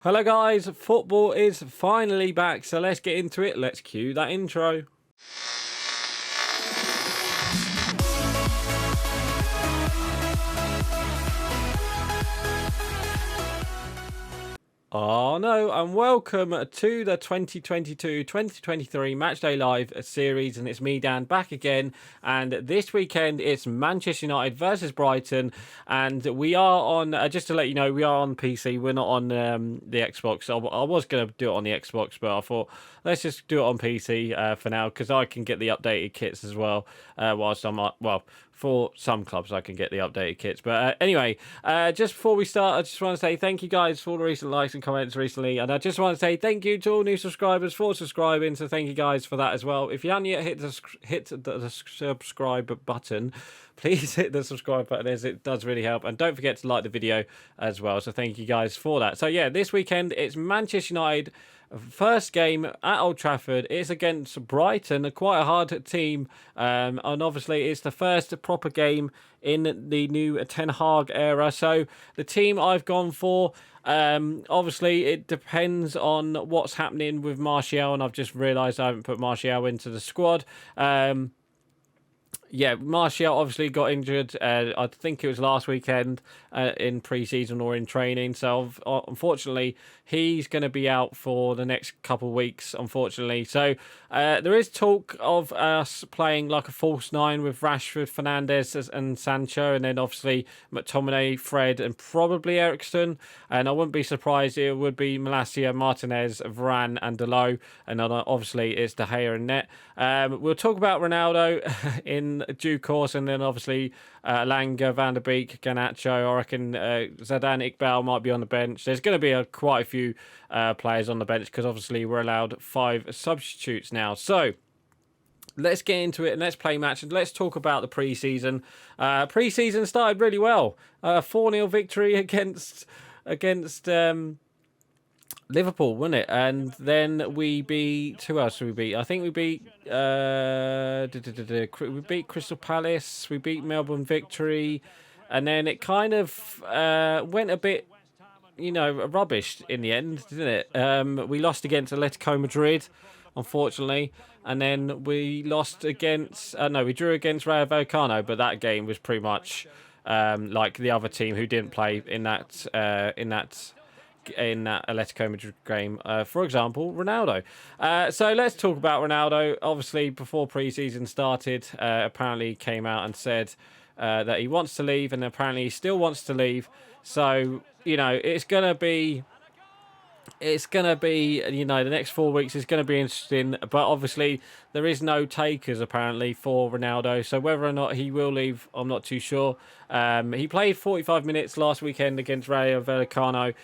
Hello guys, football is finally back, so let's get into it. Let's cue that intro. Oh no, and welcome to the 2022-2023 Matchday Live series, and it's me, Dan, back again. And this weekend it's Manchester United versus Brighton, and we are on, just to let you know, we are on PC, we're not on the Xbox. I was going to do it on the Xbox, but I thought, let's just do it on PC for now, because I can get the updated kits as well, whilst I'm, for some clubs I can get the updated kits. But anyway, just before we start, I just want to say thank you guys for all the recent likes and comments recently, and I just want to say thank you to all new subscribers for subscribing, so thank you guys for that as well. If you haven't yet hit the subscribe button, please hit the subscribe button, as it does really help, and don't forget to like the video as well, so thank you guys for that. So yeah, this weekend it's Manchester United. First game at Old Trafford. It's against Brighton, quite a hard team, and obviously it's the first proper game in the new Ten Hag era. So the team I've gone for, obviously it depends on what's happening with Martial, and I've just realised I haven't put Martial into the squad. Yeah, Martial obviously got injured. I think it was last weekend in pre-season or in training. So unfortunately, he's going to be out for the next couple of weeks, unfortunately. So there is talk of us playing like a false nine with Rashford, Fernandes and Sancho, and then obviously McTominay, Fred, and probably Eriksen. And I wouldn't be surprised it would be Malacia, Martinez, Varane, and Dalot. And then obviously it's De Gea and net. We'll talk about Ronaldo in due course, and then obviously Langa, Van der Beek, Garnacho. I reckon Zidane, Iqbal might be on the bench. There's going to be quite a few players on the bench, because obviously we're allowed 5 substitutes now. So let's get into it and let's play match, and let's talk about the pre-season. Pre-season started really well. 4-0 victory against Liverpool, wasn't it? And then we beat, who else did we beat? I think we beat we beat Crystal Palace, we beat Melbourne Victory, and then it kind of went a bit, rubbish in the end, didn't it? We lost against Atletico Madrid, unfortunately, and then we lost against we drew against Rayo Vallecano, but that game was pretty much like the other team who didn't play in that Atletico Madrid game, for example, Ronaldo. So let's talk about Ronaldo. Obviously, before pre-season started, apparently came out and said that he wants to leave, and apparently he still wants to leave. So, it's going to be, the next 4 weeks is going to be interesting, but obviously there is no takers apparently for Ronaldo, so whether or not he will leave, I'm not too sure. He played 45 minutes last weekend against Rayo Vallecano,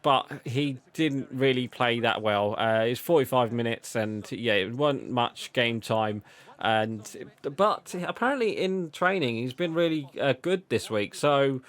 but he didn't really play that well. It's 45 minutes, and yeah, it wasn't much game time. But apparently in training he's been really good this week, so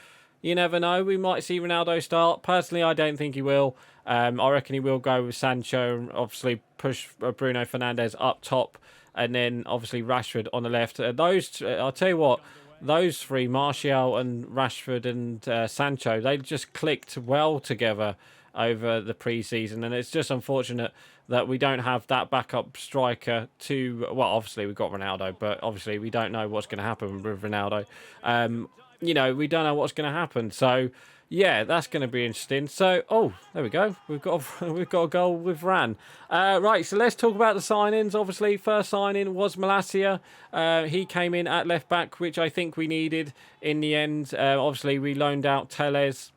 you never know, we might see Ronaldo start. Personally, I don't think he will. I reckon he will go with Sancho, and obviously push Bruno Fernandes up top, and then obviously Rashford on the left. I'll tell you what, those three, Martial and Rashford and Sancho, they just clicked well together over the pre-season, and it's just unfortunate that we don't have that backup striker to, well, obviously we've got Ronaldo, but obviously we don't know what's going to happen with Ronaldo. We don't know what's going to happen. So, yeah, that's going to be interesting. So, there we go. We've got a goal with Varane. Right, so let's talk about the signings. Obviously, first signing was Malacia. He came in at left back, which I think we needed in the end. Obviously, we loaned out Telles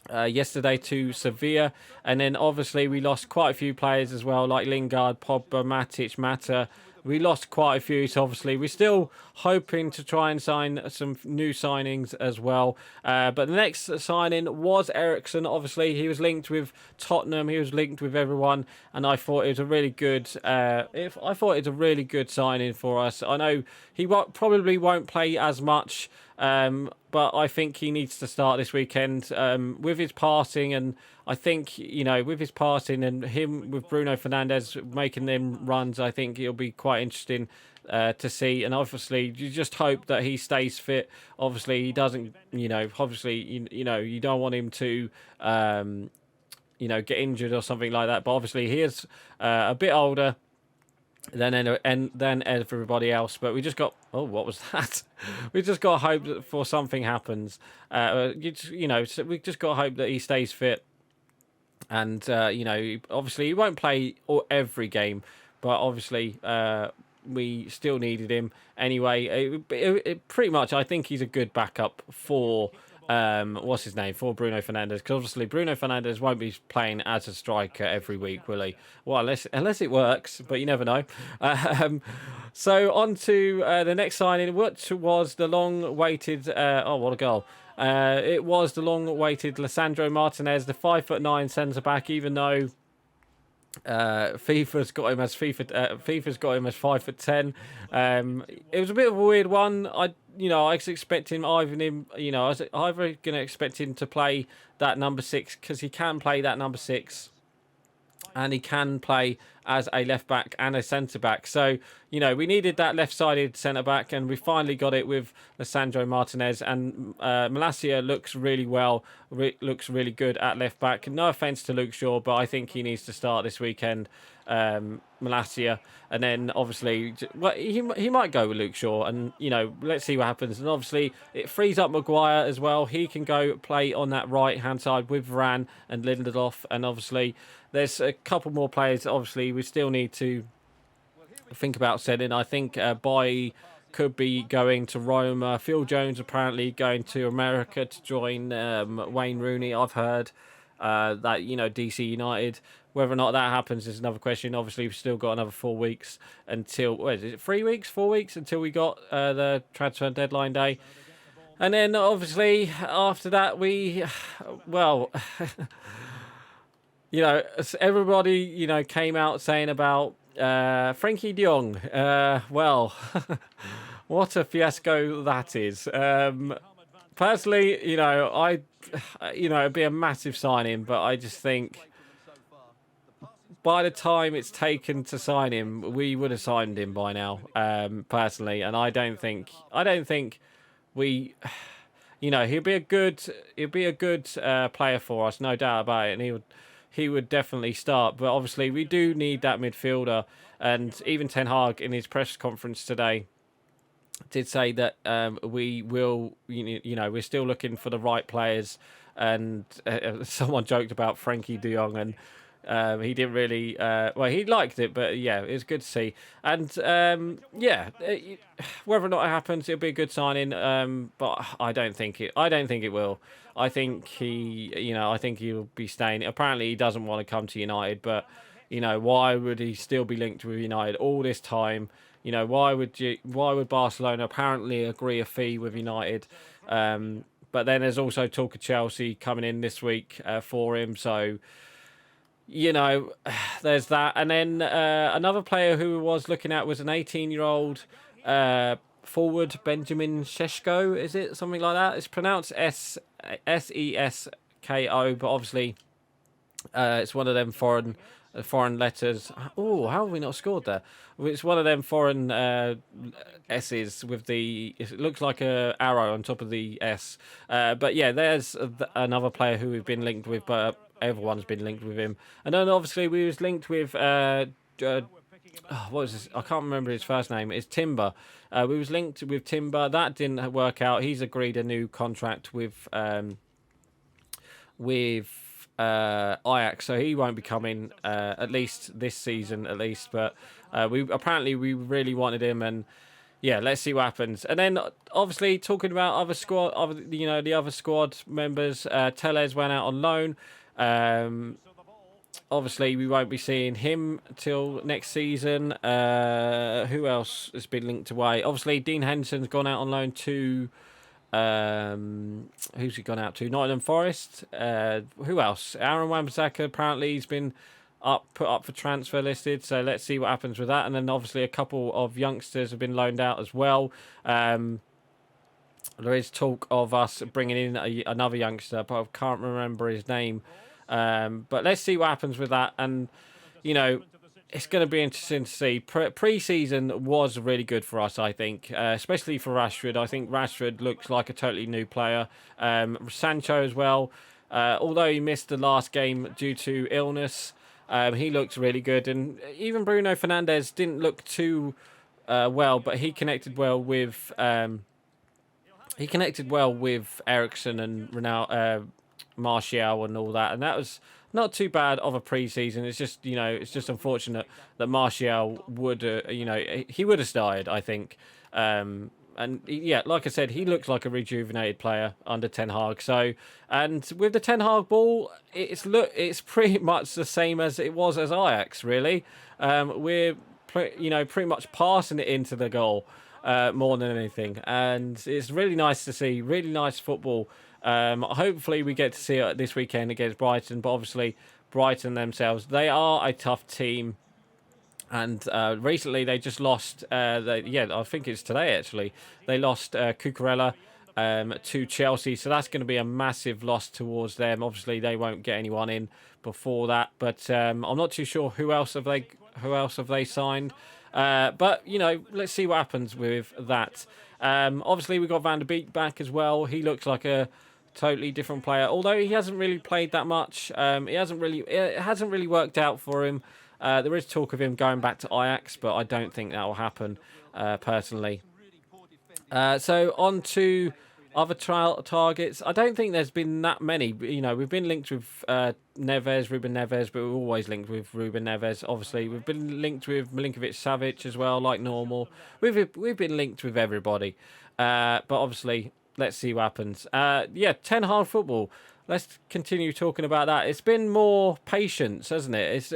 yesterday to Sevilla, and then obviously we lost quite a few players as well, like Lingard, Pogba, Matic, Mata. We lost quite a few, so obviously we're still hoping to try and sign some new signings as well. But the next signing was Eriksen. Obviously, he was linked with Tottenham. He was linked with everyone, and I thought it was a really good. I thought it's a really good signing for us. I know he probably won't play as much, but I think he needs to start this weekend with his passing, and I think, with his passing and him with Bruno Fernandes making them runs, I think it'll be quite interesting to see. And obviously, you just hope that he stays fit. Obviously, he doesn't, you don't want him to get injured or something like that. But obviously he is a bit older than everybody else. But we just got, oh, what was that? We just got hope that for something happens. So we just got hope that he stays fit. And obviously he won't play every game, but obviously we still needed him anyway. It pretty much, I think he's a good backup for what's his name, for Bruno Fernandes, because obviously Bruno Fernandes won't be playing as a striker every week, will he? Well, unless it works, but you never know. So on to the next signing, which was the long-awaited. What a goal! It was the long-awaited Lisandro Martinez, the 5'9" centre back. Even though FIFA's got him as FIFA's got him as 5'10". It was a bit of a weird one. I was expecting I was either going to expect him to play that number 6, because he can play that number 6. And he can play as a left back and a centre back. So, we needed that left-sided centre back, and we finally got it with Lisandro Martinez. And Malacia looks really well, looks really good at left back. No offence to Luke Shaw, but I think he needs to start this weekend. Malacia, and then obviously, he might go with Luke Shaw, and let's see what happens. And obviously, it frees up Maguire as well. He can go play on that right hand side with Varane and Lindelof, and obviously, there's a couple more players. Obviously, we still need to think about setting. I think Bailly could be going to Roma. Phil Jones apparently going to America to join Wayne Rooney. I've heard that DC United. Whether or not that happens is another question. Obviously, we've still got another 4 weeks until, 3 weeks, 4 weeks until we got the transfer deadline day. And then, obviously, after that, everybody, came out saying about Frankie de Jong. What a fiasco that is. Personally, it'd be a massive signing, but I just think by the time it's taken to sign him, we would have signed him by now, personally. And I don't think we, he'll be a good player for us, no doubt about it, and he would definitely start. But obviously, we do need that midfielder. And even Ten Hag in his press conference today did say that we will, we're still looking for the right players. And someone joked about Frankie de Jong, and he didn't really, he liked it, but yeah, it was good to see. And whether or not it happens, it'll be a good signing. But I don't think it will. I think he'll be staying. Apparently, he doesn't want to come to United, but why would he still be linked with United all this time? Why would Barcelona apparently agree a fee with United? But then there's also talk of Chelsea coming in this week for him. So, there's that. And then another player who was looking at was an 18-year-old forward, Benjamin Sesko. Is it something like that? It's pronounced Sesko, but obviously it's one of them foreign letters. Oh, how have we not scored there? It's one of them foreign S's with it looks like a arrow on top of the S. But yeah, there's another player who we've been linked with, but everyone's been linked with him. And then obviously we was linked with what was this? I can't remember his first name. It's Timber. We was linked with Timber. That didn't work out. He's agreed a new contract with Ajax, so he won't be coming at least this season, at least. But we really wanted him, and yeah, let's see what happens. And then obviously talking about the other squad members, Tellez went out on loan. Obviously, we won't be seeing him till next season. Who else has been linked away? Obviously, Dean Henderson's gone out on loan to. Who's he gone out to? Nottingham Forest. Who else? Aaron Wan-Bissaka, apparently he's been put up for transfer listed. So let's see what happens with that. And then obviously a couple of youngsters have been loaned out as well. There is talk of us bringing in another youngster, but I can't remember his name. But let's see what happens with that. And, it's going to be interesting to see. Pre-season was really good for us, I think, especially for Rashford. I think Rashford looks like a totally new player. Sancho as well. Although he missed the last game due to illness, he looked really good. And even Bruno Fernandes didn't look too well, but he connected well with Ericsson and Martial and all that, and that was not too bad of a pre-season. It's just, it's just unfortunate that Martial would, he would have started, I think. And yeah, like I said, he looks like a rejuvenated player under Ten Hag. So, and with the Ten Hag ball, it's pretty much the same as it was as Ajax. Really, we're pretty much passing it into the goal more than anything, and it's really nice to see. Really nice football. Hopefully, we get to see it this weekend against Brighton. But obviously, Brighton themselves, they are a tough team. And recently they just lost, I think it's today actually, they lost Cucurella to Chelsea. So that's going to be a massive loss towards them. Obviously they won't get anyone in before that. But I'm not too sure who else have they signed. But, let's see what happens with that. Obviously we've got Van der Beek back as well. He looks like a totally different player. Although he hasn't really played that much. It hasn't really worked out for him. There is talk of him going back to Ajax, but I don't think that will happen, personally. So on to other trial targets. I don't think there's been that many. We've been linked with Ruben Neves, but we're always linked with Ruben Neves. Obviously, we've been linked with Milinkovic-Savic as well, like normal. We've been linked with everybody. But obviously, let's see what happens. Ten Hag football. Let's continue talking about that. It's been more patience, hasn't it?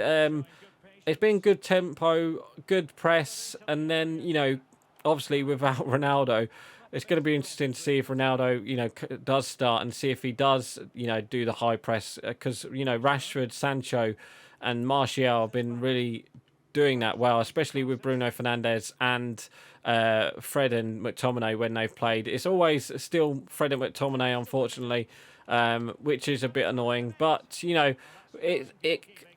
It's been good tempo, good press, and then, obviously without Ronaldo, it's going to be interesting to see if Ronaldo, does start and see if he does, do the high press. Because, Rashford, Sancho, and Martial have been really doing that well, especially with Bruno Fernandes and Fred and McTominay when they've played. It's always still Fred and McTominay, unfortunately, which is a bit annoying. But,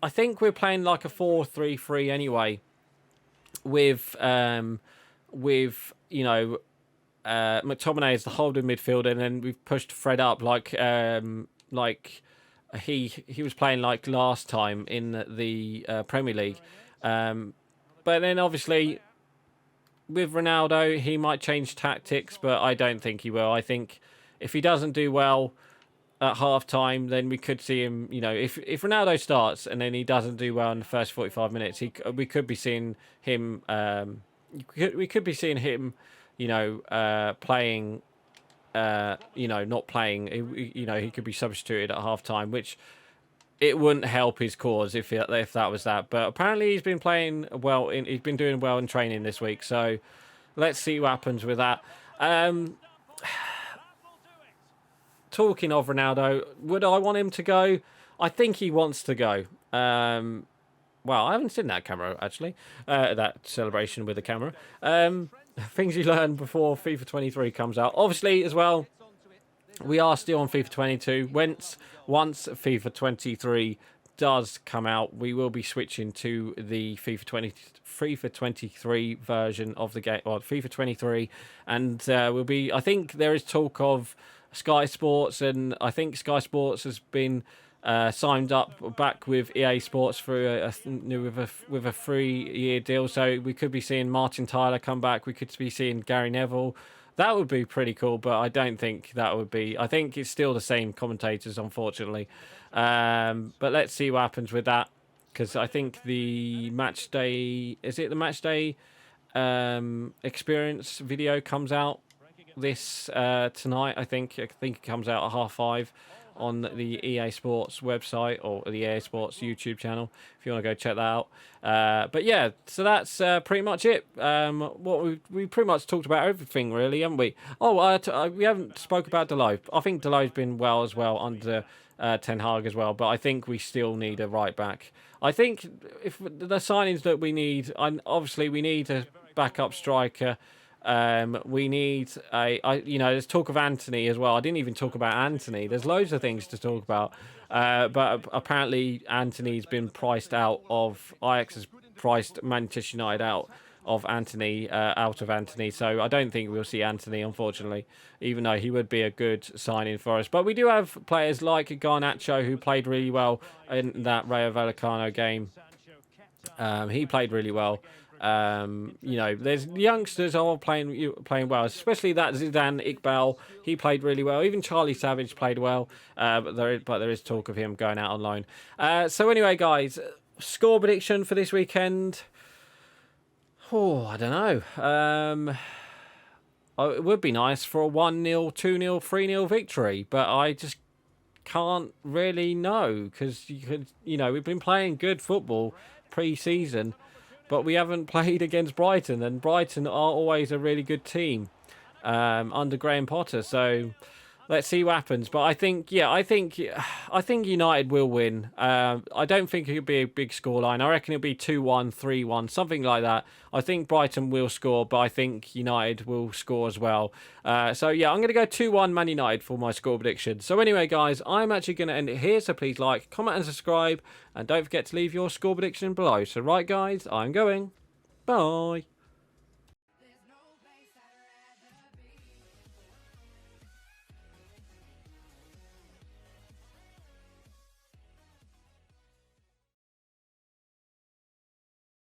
I think we're playing like a 4-3-3 anyway, with McTominay as the holding midfielder, and then we've pushed Fred up like he was playing like last time in the Premier League. But then obviously with Ronaldo, he might change tactics, but I don't think he will. I think if he doesn't do well at half time, then we could see him, if Ronaldo starts and then he doesn't do well in the first 45 minutes, we could be seeing him playing, not playing. He could be substituted at half time, which it wouldn't help his cause if that was that. But apparently he's been playing well. He's been doing well in training this week. So let's see what happens with that. Talking of Ronaldo, would I want him to go? I think he wants to go. Well, I haven't seen that camera, actually. That celebration with the camera. Things you learn before FIFA 23 comes out. Obviously, as well, we are still on FIFA 22. Once FIFA 23 does come out, we will be switching to the FIFA 23 version of the game, or FIFA 23. And I think there is talk of Sky Sports, and I think Sky Sports has been signed up back with EA Sports for with a 3-year deal. So we could be seeing Martin Tyler come back. We could be seeing Gary Neville. That would be pretty cool, but I don't think that would be. I think it's still the same commentators, unfortunately. But let's see what happens with that, because I think the match day experience video comes out this tonight. I think it comes out at 5:30 on the EA Sports website, or the EA Sports YouTube channel, if you want to go check that out. But yeah, so that's pretty much it. What we pretty much talked about everything, really, haven't we? We haven't spoke about Dalot. I think Dalot's been well as well under Ten Hag as well, but I think we still need a right back. I think if the signings that we need, obviously we need a backup striker. We need there's talk of Anthony as well. I didn't even talk about Anthony. There's loads of things to talk about. But apparently Anthony's been priced out of, Ajax has priced Manchester United out of Anthony, out of Anthony. So I don't think we'll see Anthony, unfortunately, even though he would be a good signing for us. But we do have players like Garnacho, who played really well in that Rayo Vallecano game. He played really well. You know, there's youngsters all playing well, especially that Zidane Iqbal. He played really well. Even Charlie Savage played well, but there is talk of him going out on loan. So anyway, guys, score prediction for this weekend. Oh, I don't know. It would be nice for a 1-0, 2-0, 3-0 victory, but I just can't really know because you know, we've been playing good football pre-season, but we haven't played against Brighton, and Brighton are always a really good team under Graham Potter. So let's see what happens. But I think United will win. I don't think it'll be a big scoreline. I reckon it'll be 2-1, 3-1, something like that. I think Brighton will score, but I think United will score as well. So yeah, I'm going to go 2-1 Man United for my score prediction. So anyway, guys, I'm actually going to end it here. So please like, comment and subscribe. And don't forget to leave your score prediction below. So right, guys, I'm going. Bye.